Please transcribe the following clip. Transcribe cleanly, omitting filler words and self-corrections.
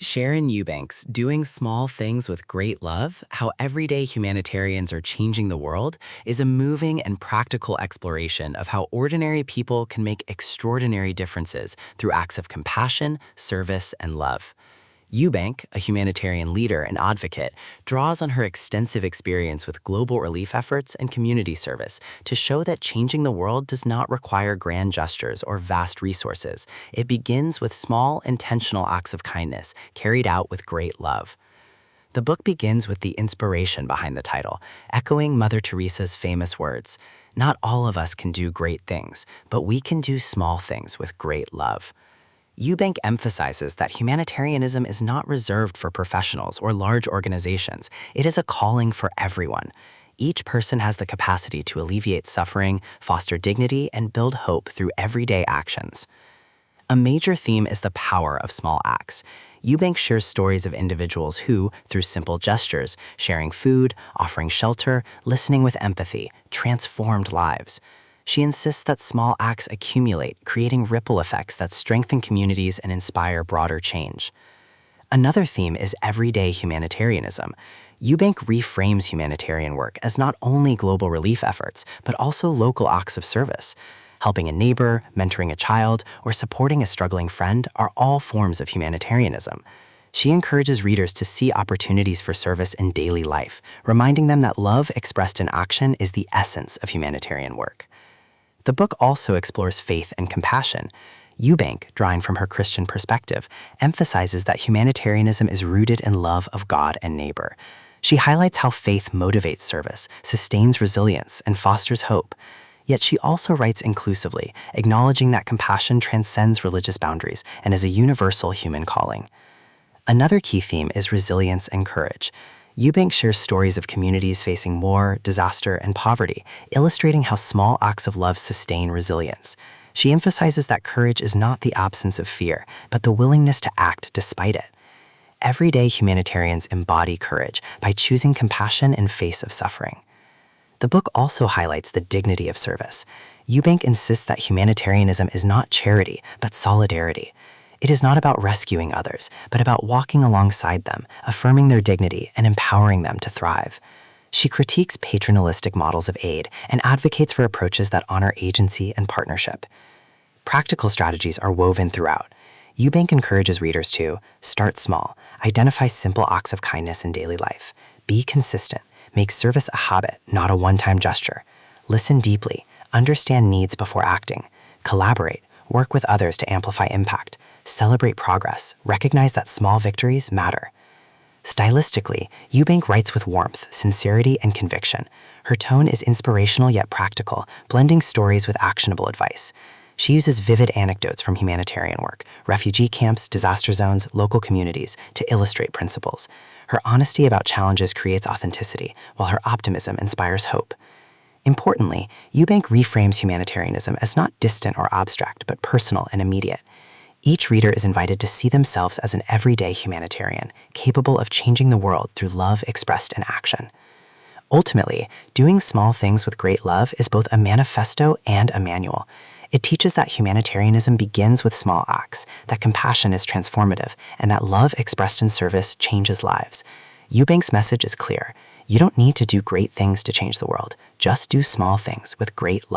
Sharon Eubank's Doing Small Things with Great Love, How Everyday Humanitarians Are Changing the World, is a moving and practical exploration of how ordinary people can make extraordinary differences through acts of compassion, service, and love. Eubank, a humanitarian leader and advocate, draws on her extensive experience with global relief efforts and community service to show that changing the world does not require grand gestures or vast resources. It begins with small, intentional acts of kindness carried out with great love. The book begins with the inspiration behind the title, echoing Mother Teresa's famous words, "Not all of us can do great things, but we can do small things with great love." Eubank emphasizes that humanitarianism is not reserved for professionals or large organizations. It is a calling for everyone. Each person has the capacity to alleviate suffering, foster dignity, and build hope through everyday actions. A major theme is the power of small acts. Eubank shares stories of individuals who, through simple gestures, sharing food, offering shelter, listening with empathy, transformed lives. She insists that small acts accumulate, creating ripple effects that strengthen communities and inspire broader change. Another theme is everyday humanitarianism. Eubank reframes humanitarian work as not only global relief efforts, but also local acts of service. Helping a neighbor, mentoring a child, or supporting a struggling friend are all forms of humanitarianism. She encourages readers to see opportunities for service in daily life, reminding them that love expressed in action is the essence of humanitarian work. The book also explores faith and compassion. Eubank, drawing from her Christian perspective, emphasizes that humanitarianism is rooted in love of God and neighbor. She highlights how faith motivates service, sustains resilience, and fosters hope. Yet she also writes inclusively, acknowledging that compassion transcends religious boundaries and is a universal human calling. Another key theme is resilience and courage. Eubank shares stories of communities facing war, disaster, and poverty, illustrating how small acts of love sustain resilience. She emphasizes that courage is not the absence of fear, but the willingness to act despite it. Everyday humanitarians embody courage by choosing compassion in face of suffering. The book also highlights the dignity of service. Eubank insists that humanitarianism is not charity, but solidarity. It is not about rescuing others, but about walking alongside them, affirming their dignity, and empowering them to thrive. She critiques paternalistic models of aid and advocates for approaches that honor agency and partnership. Practical strategies are woven throughout. Eubank encourages readers to start small, identify simple acts of kindness in daily life, be consistent, make service a habit, not a one-time gesture, listen deeply, understand needs before acting, collaborate, work with others to amplify impact, celebrate progress, recognize that small victories matter. Stylistically, Eubank writes with warmth, sincerity, and conviction. Her tone is inspirational yet practical, blending stories with actionable advice. She uses vivid anecdotes from humanitarian work, refugee camps, disaster zones, local communities, to illustrate principles. Her honesty about challenges creates authenticity, while her optimism inspires hope. Importantly, Eubank reframes humanitarianism as not distant or abstract, but personal and immediate. Each reader is invited to see themselves as an everyday humanitarian, capable of changing the world through love expressed in action. Ultimately, Doing Small Things with Great Love is both a manifesto and a manual. It teaches that humanitarianism begins with small acts, that compassion is transformative, and that love expressed in service changes lives. Eubank's message is clear. You don't need to do great things to change the world. Just do small things with great love.